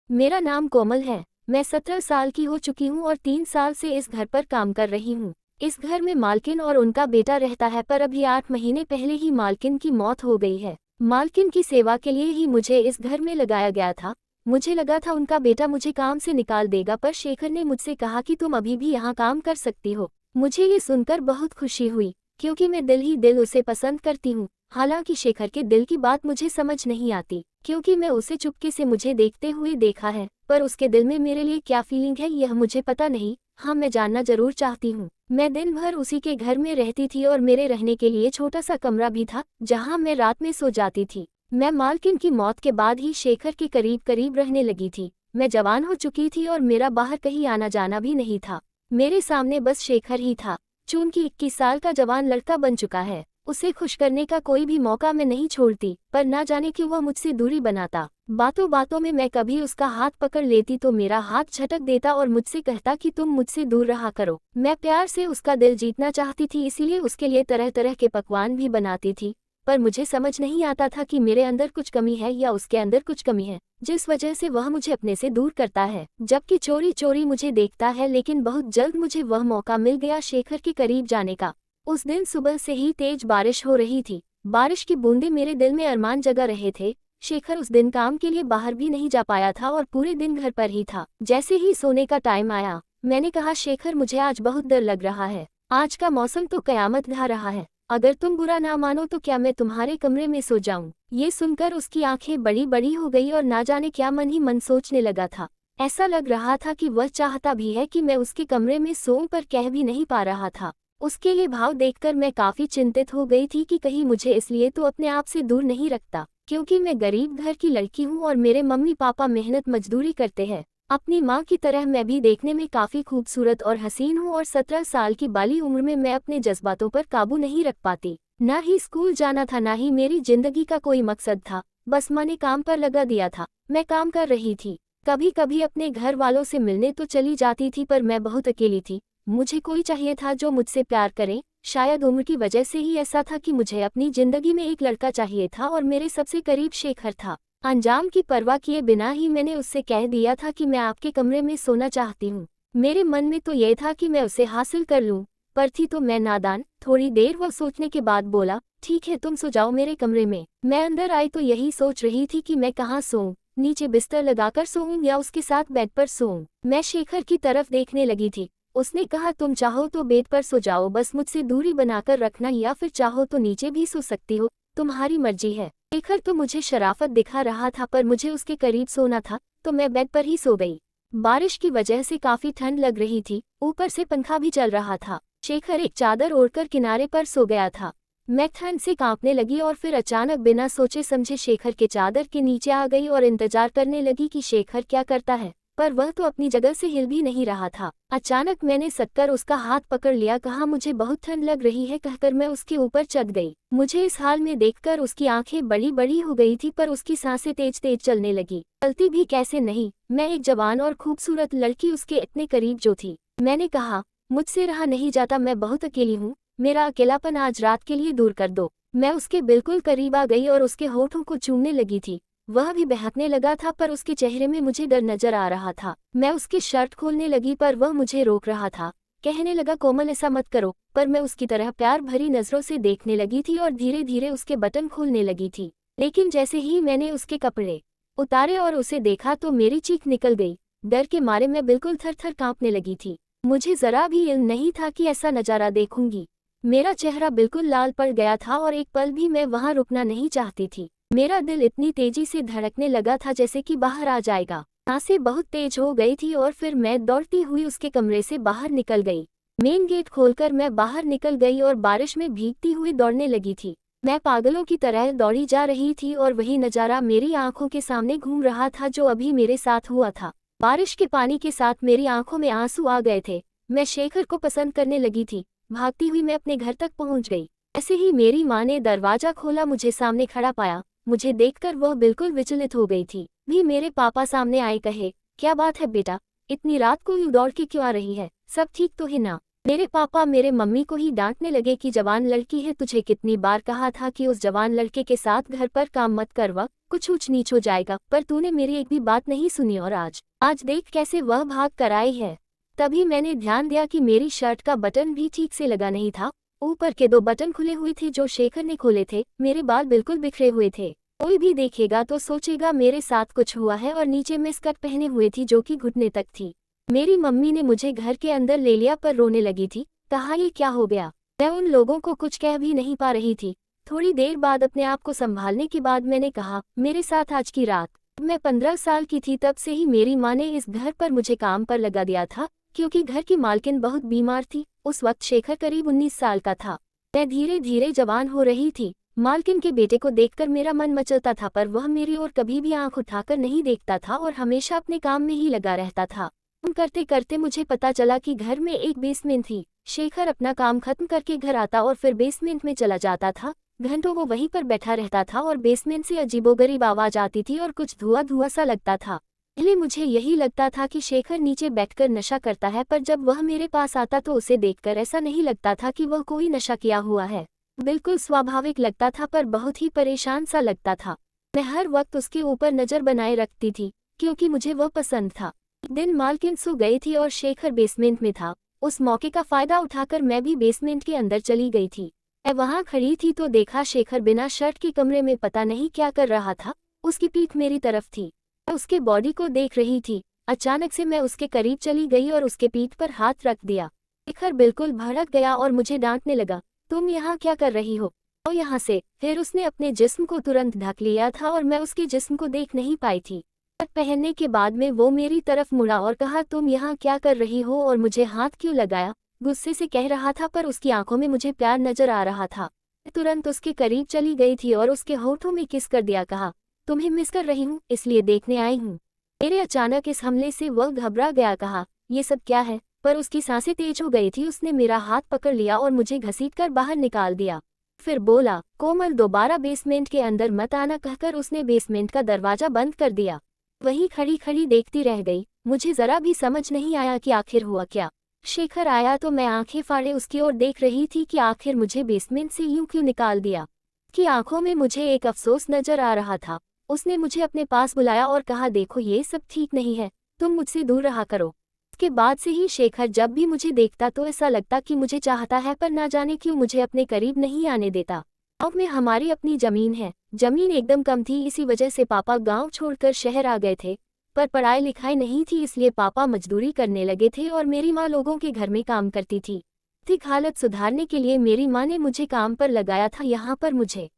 मेरा नाम कोमल है। मैं 17 साल की हो चुकी हूँ और 3 साल से इस घर पर काम कर रही हूँ। इस घर में मालकिन और उनका बेटा रहता है, पर अभी 8 महीने पहले ही मालकिन की मौत हो गई है। मालकिन की सेवा के लिए ही मुझे इस घर में लगाया गया था। मुझे लगा था उनका बेटा मुझे काम से निकाल देगा, पर शेखर ने मुझसे कहा कि तुम अभी भी यहाँ काम कर सकती हो। मुझे ये सुनकर बहुत खुशी हुई, क्योंकि मैं दिल ही दिल उसे पसंद करती हूँ। हालांकि शेखर के दिल की बात मुझे समझ नहीं आती, क्योंकि मैं उसे चुपके से मुझे देखते हुए देखा है, पर उसके दिल में मेरे लिए क्या फीलिंग है यह मुझे पता नहीं। हाँ, मैं जानना जरूर चाहती हूँ। मैं दिन भर उसी के घर में रहती थी और मेरे रहने के लिए छोटा सा कमरा भी था, जहाँ मैं रात में सो जाती थी। मैं मालकिन की मौत के बाद ही शेखर के करीब करीब रहने लगी थी। मैं जवान हो चुकी थी और मेरा बाहर कहीं आना जाना भी नहीं था। मेरे सामने बस शेखर ही था। चूंकि 21 साल का जवान लड़का बन चुका है, उसे खुश करने का कोई भी मौका मैं नहीं छोड़ती, पर ना जाने क्यों वह मुझसे दूरी बनाता। बातों बातों में मैं कभी उसका हाथ पकड़ लेती तो मेरा हाथ झटक देता और मुझसे कहता कि तुम मुझसे दूर रहा करो। मैं प्यार से उसका दिल जीतना चाहती थी, इसीलिए उसके लिए तरह तरह के पकवान भी बनाती थी। पर मुझे समझ नहीं आता था कि मेरे अंदर कुछ कमी है या उसके अंदर कुछ कमी है, जिस वजह से वह मुझे अपने से दूर करता है, जबकि चोरी चोरी मुझे देखता है। लेकिन बहुत जल्द मुझे वह मौका मिल गया शेखर के करीब जाने का। उस दिन सुबह से ही तेज बारिश हो रही थी। बारिश की बूंदें मेरे दिल में अरमान जगा रहे थे। शेखर उस दिन काम के लिए बाहर भी नहीं जा पाया था और पूरे दिन घर पर ही था। जैसे ही सोने का टाइम आया, मैंने कहा, शेखर मुझे आज बहुत डर लग रहा है। आज का मौसम तो कयामत ढा रहा है। अगर तुम बुरा ना मानो तो क्या मैं तुम्हारे कमरे में सो जाऊं? ये सुनकर उसकी आंखें बड़ी बड़ी हो गई और ना जाने क्या मन ही मन सोचने लगा था। ऐसा लग रहा था कि वह चाहता भी है कि मैं उसके कमरे में सोऊं, पर कह भी नहीं पा रहा था। उसके ये भाव देखकर मैं काफी चिंतित हो गई थी कि कहीं मुझे इसलिए तो अपने आप से दूर नहीं रखता, क्योंकि मैं गरीब घर की लड़की हूँ और मेरे मम्मी पापा मेहनत मजदूरी करते हैं। अपनी माँ की तरह मैं भी देखने में काफी खूबसूरत और हसीन हूँ और 17 साल की बाली उम्र में मैं अपने जज्बातों पर काबू नहीं रख पाती। ना ही स्कूल जाना था, ना ही मेरी जिंदगी का कोई मकसद था। बस माँ ने काम पर लगा दिया था। मैं काम कर रही थी। कभी कभी अपने घर वालों से मिलने तो चली जाती थी, पर मैं बहुत अकेली थी। मुझे कोई चाहिए था जो मुझसे प्यार करे। शायद उम्र की वजह से ही ऐसा था कि मुझे अपनी जिंदगी में एक लड़का चाहिए था और मेरे सबसे करीब शेखर था। अंजाम की परवाह किए बिना ही मैंने उससे कह दिया था कि मैं आपके कमरे में सोना चाहती हूँ। मेरे मन में तो यह था कि मैं उसे हासिल कर लूँ, पर थी तो मैं नादान। थोड़ी देर वह सोचने के बाद बोला, ठीक है, तुम सो जाओ मेरे कमरे में। मैं अंदर आई तो यही सोच रही थी कि मैं कहाँ सोऊं, नीचे बिस्तर लगाकर सोऊं या उसके साथ बेड पर सोऊं। मैं शेखर की तरफ देखने लगी थी। उसने कहा, तुम चाहो तो बेड पर सो जाओ, बस मुझसे दूरी बनाकर रखना, या फिर चाहो तो नीचे भी सो सकती हो, तुम्हारी मर्जी है। शेखर तो मुझे शराफत दिखा रहा था, पर मुझे उसके करीब सोना था, तो मैं बेड पर ही सो गई। बारिश की वजह से काफी ठंड लग रही थी, ऊपर से पंखा भी चल रहा था। शेखर एक चादर ओढ़कर किनारे पर सो गया था। मैं ठंड से कांपने लगी और फिर अचानक बिना सोचे समझे शेखर के चादर के नीचे आ गई और इंतजार करने लगी कि शेखर क्या करता है, पर वह तो अपनी जगह से हिल भी नहीं रहा था। अचानक मैंने सटकर उसका हाथ पकड़ लिया, कहा, मुझे बहुत ठंड लग रही है, कहकर मैं उसके ऊपर चढ़ गई। मुझे इस हाल में देखकर उसकी आंखें बड़ी बड़ी हो गई थी, पर उसकी सांसें तेज तेज चलने लगी। चलती भी कैसे नहीं, मैं एक जवान और खूबसूरत लड़की उसके इतने करीब जो थी। मैंने कहा, मुझसे रहा नहीं जाता, मैं बहुत अकेली हूँ, मेरा अकेलापन आज रात के लिए दूर कर दो। मैं उसके बिल्कुल करीब आ गई और उसके होठों को चूमने लगी थी। वह भी बहकने लगा था, पर उसके चेहरे में मुझे डर नजर आ रहा था। मैं उसकी शर्ट खोलने लगी, पर वह मुझे रोक रहा था। कहने लगा, कोमल ऐसा मत करो, पर मैं उसकी तरह प्यार भरी नजरों से देखने लगी थी और धीरे धीरे उसके बटन खोलने लगी थी। लेकिन जैसे ही मैंने उसके कपड़े उतारे और उसे देखा तो मेरी चीख निकल गई। डर के मारे मैं बिल्कुल थर थर कांपने लगी थी। मुझे जरा भी इल्म नहीं था कि ऐसा नजारा देखूंगी। मेरा चेहरा बिल्कुल लाल पड़ गया था और एक पल भी मैं वहां रुकना नहीं चाहती थी। मेरा दिल इतनी तेजी से धड़कने लगा था जैसे कि बाहर आ जाएगा। सांसें बहुत तेज हो गई थी और फिर मैं दौड़ती हुई उसके कमरे से बाहर निकल गई। मेन गेट खोलकर मैं बाहर निकल गई और बारिश में भीगती हुई दौड़ने लगी थी। मैं पागलों की तरह दौड़ी जा रही थी और वही नजारा मेरी आंखों के सामने घूम रहा था जो अभी मेरे साथ हुआ था। बारिश के पानी के साथ मेरी आंखों में आंसू आ गए थे। मैं शेखर को पसंद करने लगी थी। भागती हुई मैं अपने घर तक पहुंच गई। ऐसे ही मेरी माँ ने दरवाजा खोला, मुझे सामने खड़ा पाया। मुझे देखकर वह बिल्कुल विचलित हो गई थी। भी मेरे पापा सामने आए, कहे, क्या बात है बेटा, इतनी रात को यूं दौड़ के क्यों आ रही है, सब ठीक तो है ना? मेरे पापा मेरे मम्मी को ही डांटने लगे कि जवान लड़की है, तुझे कितनी बार कहा था कि उस जवान लड़के के साथ घर पर काम मत करवा। कुछ ऊंच नीच हो जाएगा, पर तूने मेरी एक भी बात नहीं सुनी और आज देख कैसे वह भाग कर आई है। तभी मैंने ध्यान दिया कि मेरी शर्ट का बटन भी ठीक से लगा नहीं था। ऊपर के 2 बटन खुले हुए थे जो शेखर ने खोले थे। मेरे बाल बिल्कुल बिखरे हुए थे। कोई भी देखेगा तो सोचेगा मेरे साथ कुछ हुआ है। और नीचे मैं स्कर्ट पहने हुए थी जो कि घुटने तक थी। मेरी मम्मी ने मुझे घर के अंदर ले लिया पर रोने लगी थी। कहा ये क्या हो गया। मैं उन लोगों को कुछ कह भी नहीं पा रही थी। थोड़ी देर बाद अपने आप को संभालने के बाद मैंने कहा, मेरे साथ आज की रात। मैं 15 साल की थी तब से ही मेरी माँ ने इस घर पर मुझे काम पर लगा दिया था, क्योंकि घर की मालकिन बहुत बीमार थी। उस वक्त शेखर करीब 19 साल का था। मैं धीरे धीरे जवान हो रही थी। मालकिन के बेटे को देखकर मेरा मन मचलता था, पर वह मेरी ओर कभी भी आंख उठाकर नहीं देखता था और हमेशा अपने काम में ही लगा रहता था। करते करते मुझे पता चला कि घर में एक बेसमेंट थी। शेखर अपना काम खत्म करके घर आता और फिर बेसमेंट में चला जाता था। घंटों वो वहीं पर बैठा रहता था और बेसमेंट से अजीबोगरीब आवाज आती थी और कुछ धुआं धुआं सा लगता था। पहले मुझे यही लगता था कि शेखर नीचे बैठकर नशा करता है, पर जब वह मेरे पास आता तो उसे देखकर ऐसा नहीं लगता था कि वह कोई नशा किया हुआ है। बिल्कुल स्वाभाविक लगता था, पर बहुत ही परेशान सा लगता था। मैं हर वक्त उसके ऊपर नजर बनाए रखती थी, क्योंकि मुझे वह पसंद था। एक दिन मालकिन सो गई थी और शेखर बेसमेंट में था। उस मौके का फायदा उठाकर मैं भी बेसमेंट के अंदर चली गई थी। मैं वहां खड़ी थी तो देखा शेखर बिना शर्ट के कमरे में पता नहीं क्या कर रहा था। उसकी पीठ मेरी तरफ थी। मैं उसके बॉडी को देख रही थी। अचानक से मैं उसके करीब चली गई और उसके पीठ पर हाथ रख दिया। शेखर बिल्कुल भड़क गया और मुझे डांटने लगा, तुम यहाँ क्या कर रही हो, तो यहाँ से। फिर उसने अपने जिस्म को तुरंत ढक लिया था और मैं उसके जिस्म को देख नहीं पाई थी। पहनने के बाद में वो मेरी तरफ मुड़ा और कहा, तुम यहाँ क्या कर रही हो और मुझे हाथ क्यों लगाया। गुस्से से कह रहा था, पर उसकी आंखों में मुझे प्यार नजर आ रहा था। मैं तुरंत उसके करीब चली गई थी और उसके होठों में किस कर दिया। कहा, तुम्हें मिस कर रही हूँ, इसलिए देखने आई हूँ। मेरे अचानक इस हमले से वह घबरा गया। कहा, ये सब क्या है, पर उसकी सांसें तेज हो गई थी। उसने मेरा हाथ पकड़ लिया और मुझे घसीटकर बाहर निकाल दिया। फिर बोला, कोमल दोबारा बेसमेंट के अंदर मत आना, कहकर उसने बेसमेंट का दरवाजा बंद कर दिया। वहीं खड़ी खड़ी देखती रह गई। मुझे जरा भी समझ नहीं आया कि आखिर हुआ क्या। शेखर आया तो मैं आंखें फाड़े उसकी ओर देख रही थी कि आखिर मुझे बेसमेंट से यूं क्यों निकाल दिया। कि आंखों में मुझे एक अफसोस नजर आ रहा था। उसने मुझे अपने पास बुलाया और कहा, देखो ये सब ठीक नहीं है, तुम मुझसे दूर रहा करो। उसके बाद से ही शेखर जब भी मुझे देखता तो ऐसा लगता कि मुझे चाहता है, पर ना जाने क्यों मुझे अपने करीब नहीं आने देता। गाँव में हमारी अपनी जमीन है। जमीन एकदम कम थी, इसी वजह से पापा गांव छोड़कर शहर आ गए थे। पर पढ़ाई लिखाई नहीं थी, इसलिए पापा मजदूरी करने लगे थे और मेरी माँ लोगों के घर में काम करती थी। आर्थिक हालत सुधारने के लिए मेरी माँ ने मुझे काम पर लगाया था। यहाँ पर मुझे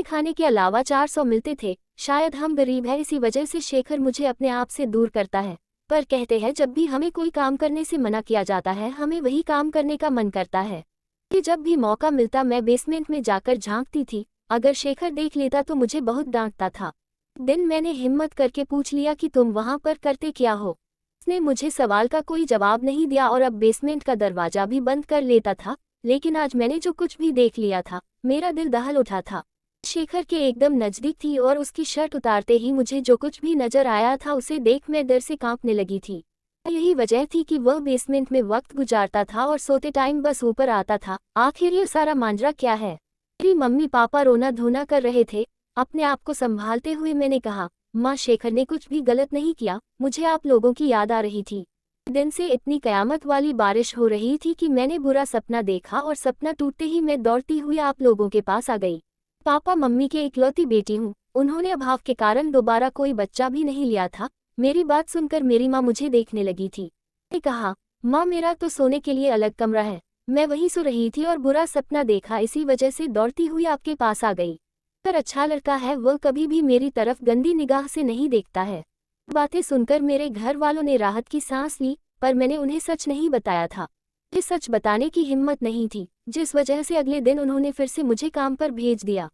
खाने के अलावा 400 मिलते थे। शायद हम गरीब हैं, इसी वजह से शेखर मुझे अपने आप से दूर करता है। पर कहते हैं जब भी हमें कोई काम करने से मना किया जाता है, हमें वही काम करने का मन करता है। कि जब भी मौका मिलता मैं बेसमेंट में जाकर झांकती थी। अगर शेखर देख लेता तो मुझे बहुत डांटता था। दिन मैंने हिम्मत करके पूछ लिया कि तुम वहां पर करते क्या हो। उसने मुझे सवाल का कोई जवाब नहीं दिया और अब बेसमेंट का दरवाजा भी बंद कर लेता था। लेकिन आज मैंने जो कुछ भी देख लिया था, मेरा दिल दहल उठा था। शेखर के एकदम नजदीक थी और उसकी शर्ट उतारते ही मुझे जो कुछ भी नजर आया था उसे देख मैं डर से कांपने लगी थी। यही वजह थी कि वह बेसमेंट में वक्त गुजारता था और सोते टाइम बस ऊपर आता था। आखिर ये सारा मांजरा क्या है। मेरी मम्मी पापा रोना धोना कर रहे थे। अपने आप को संभालते हुए मैंने कहा, माँ शेखर ने कुछ भी गलत नहीं किया, मुझे आप लोगों की याद आ रही थी। दिन से इतनी कयामत वाली बारिश हो रही थी कि मैंने बुरा सपना देखा और सपना टूटते ही मैं दौड़ती हुई आप लोगों के पास आ गई। पापा मम्मी के इकलौती बेटी हूँ। उन्होंने अभाव के कारण दोबारा कोई बच्चा भी नहीं लिया था। मेरी बात सुनकर मेरी माँ मुझे देखने लगी थी। मैंने कहा, माँ मेरा तो सोने के लिए अलग कमरा है। मैं वहीं सो रही थी और बुरा सपना देखा, इसी वजह से दौड़ती हुई आपके पास आ गई। पर अच्छा लड़का है, वह कभी भी मेरी तरफ गंदी निगाह से नहीं देखता है। बातें सुनकर मेरे घर वालों ने राहत की सांस ली, पर मैंने उन्हें सच नहीं बताया था। ये सच बताने की हिम्मत नहीं थी, जिस वजह से अगले दिन उन्होंने फिर से मुझे काम पर भेज दिया।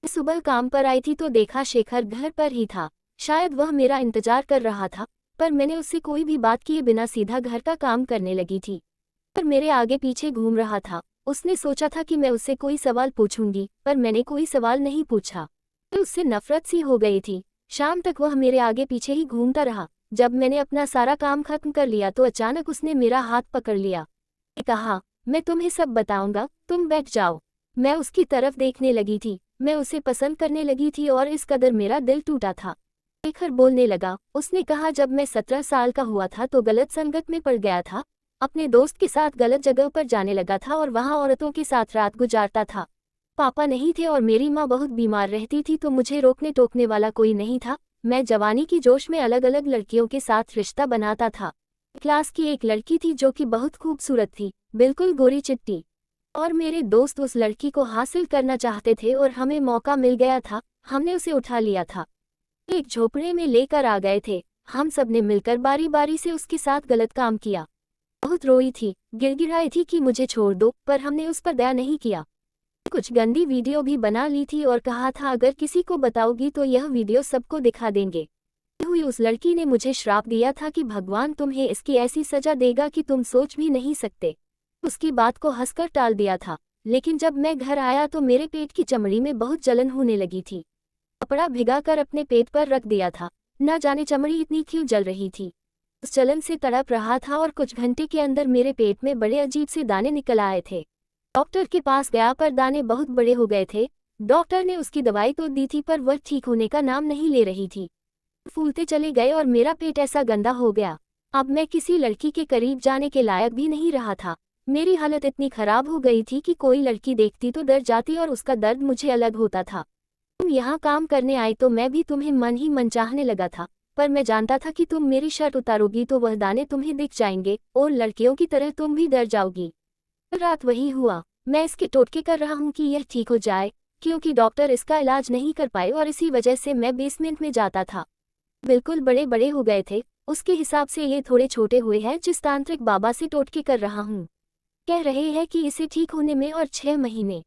सुबह काम पर आई थी तो देखा शेखर घर पर ही था। शायद वह मेरा इंतजार कर रहा था, पर मैंने उससे कोई भी बात किए बिना सीधा घर का काम करने लगी थी। पर मेरे आगे पीछे घूम रहा था। उसने सोचा था कि मैं उससे कोई सवाल पूछूंगी, पर मैंने कोई सवाल नहीं पूछा। तो उससे नफरत सी हो गई थी। शाम तक वह मेरे आगे पीछे ही घूमता रहा। जब मैंने अपना सारा काम खत्म कर लिया तो अचानक उसने मेरा हाथ पकड़ लिया। कहा, मैं तुम्हें सब बताऊंगा, तुम बैठ जाओ। मैं उसकी तरफ देखने लगी थी। मैं उसे पसंद करने लगी थी और इस कदर मेरा दिल टूटा था। शेखर बोलने लगा। उसने कहा, जब मैं 17 साल का हुआ था तो गलत संगत में पड़ गया था, अपने दोस्त के साथ गलत जगह पर जाने लगा था और वहाँ औरतों के साथ रात गुजारता था। पापा नहीं थे और मेरी माँ बहुत बीमार रहती थी तो मुझे रोकने टोकने वाला कोई नहीं था। मैं जवानी की जोश में अलग अलग लड़कियों के साथ रिश्ता बनाता था। क्लास की एक लड़की थी जो कि बहुत खूबसूरत थी, बिल्कुल गोरी चिट्टी, और मेरे दोस्त उस लड़की को हासिल करना चाहते थे और हमें मौका मिल गया था। हमने उसे उठा लिया था, एक झोपड़े में लेकर आ गए थे। हम सब ने मिलकर बारी बारी से उसके साथ गलत काम किया। बहुत रोई थी, गिड़गिड़ाई थी कि मुझे छोड़ दो, पर हमने उस पर दया नहीं किया। कुछ गंदी वीडियो भी बना ली थी और कहा था अगर किसी को बताओगी तो यह वीडियो सबको दिखा देंगे। हुई उस लड़की ने मुझे श्राप दिया था कि भगवान तुम्हें इसकी ऐसी सजा देगा कि तुम सोच भी नहीं सकते। उसकी बात को हंसकर टाल दिया था, लेकिन जब मैं घर आया तो मेरे पेट की चमड़ी में बहुत जलन होने लगी थी। कपड़ा भिगाकर अपने पेट पर रख दिया था, न जाने चमड़ी इतनी क्यों जल रही थी। उस जलन से तड़प रहा था और कुछ घंटे के अंदर मेरे पेट में बड़े अजीब से दाने निकल आए थे। डॉक्टर के पास गया पर दाने बहुत बड़े हो गए थे। डॉक्टर ने उसकी दवाई तो दी थी पर वह ठीक होने का नाम नहीं ले रही थी। फूलते चले गए और मेरा पेट ऐसा गंदा हो गया, अब मैं किसी लड़की के करीब जाने के लायक भी नहीं रहा था। मेरी हालत इतनी खराब हो गई थी कि कोई लड़की देखती तो डर जाती और उसका दर्द मुझे अलग होता था। तुम यहाँ काम करने आई तो मैं भी तुम्हें मन ही मन चाहने लगा था, पर मैं जानता था कि तुम मेरी शर्ट उतारोगी तो वह दाने तुम्हें दिख जाएंगे और लड़कियों की तरह तुम भी डर जाओगी। रात वही हुआ। मैं इसके टोटके कर रहा हूँ कि यह ठीक हो जाए, क्योंकि डॉक्टर इसका इलाज नहीं कर पाए और इसी वजह से मैं बेसमेंट में जाता था। बिल्कुल बड़े बड़े हो गए थे, उसके हिसाब से ये थोड़े छोटे हुए हैं। जिस तांत्रिक बाबा से टोटके कर रहा हूँ, कह रहे हैं कि इसे ठीक होने में और 6 महीने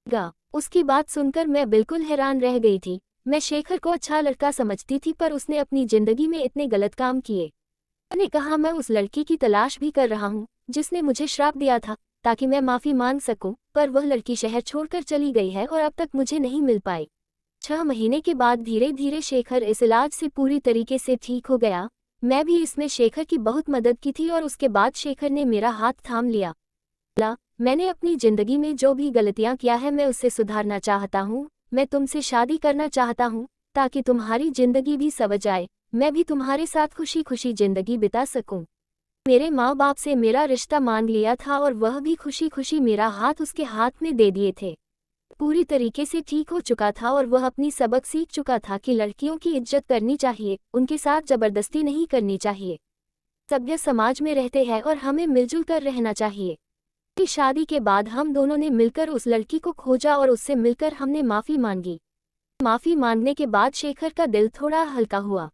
गा। उसकी बात सुनकर मैं बिल्कुल हैरान रह गई थी। मैं शेखर को अच्छा लड़का समझती थी पर उसने अपनी जिंदगी में इतने गलत काम किए। मैंने कहा मैं उस लड़की की तलाश भी कर रहा हूँ जिसने मुझे श्राप दिया था, ताकि मैं माफ़ी मांग सकूं, पर वह लड़की शहर छोड़कर चली गई है और अब तक मुझे नहीं मिल पाई। 6 महीने के बाद धीरे धीरे शेखर इस इलाज से पूरी तरीके से ठीक हो गया। मैं भी इसमें शेखर की बहुत मदद की थी और उसके बाद शेखर ने मेरा हाथ थाम लिया। मैंने अपनी ज़िंदगी में जो भी गलतियाँ किया है मैं उससे सुधारना चाहता हूँ। मैं तुमसे शादी करना चाहता हूँ ताकि तुम्हारी ज़िंदगी भी सवर जाए, मैं भी तुम्हारे साथ खुशी खुशी ज़िंदगी बिता सकूं। मेरे माँ बाप से मेरा रिश्ता मान लिया था और वह भी खुशी खुशी मेरा हाथ उसके हाथ में दे दिए थे। पूरी तरीके से ठीक हो चुका था और वह अपनी सबक सीख चुका था कि लड़कियों की इज्जत करनी चाहिए, उनके साथ जबरदस्ती नहीं करनी चाहिए। सभ्य समाज में रहते हैं और हमें मिलजुल कर रहना चाहिए। की शादी के बाद हम दोनों ने मिलकर उस लड़की को खोजा और उससे मिलकर हमने माफ़ी मांगी। माफ़ी मांगने के बाद शेखर का दिल थोड़ा हल्का हुआ।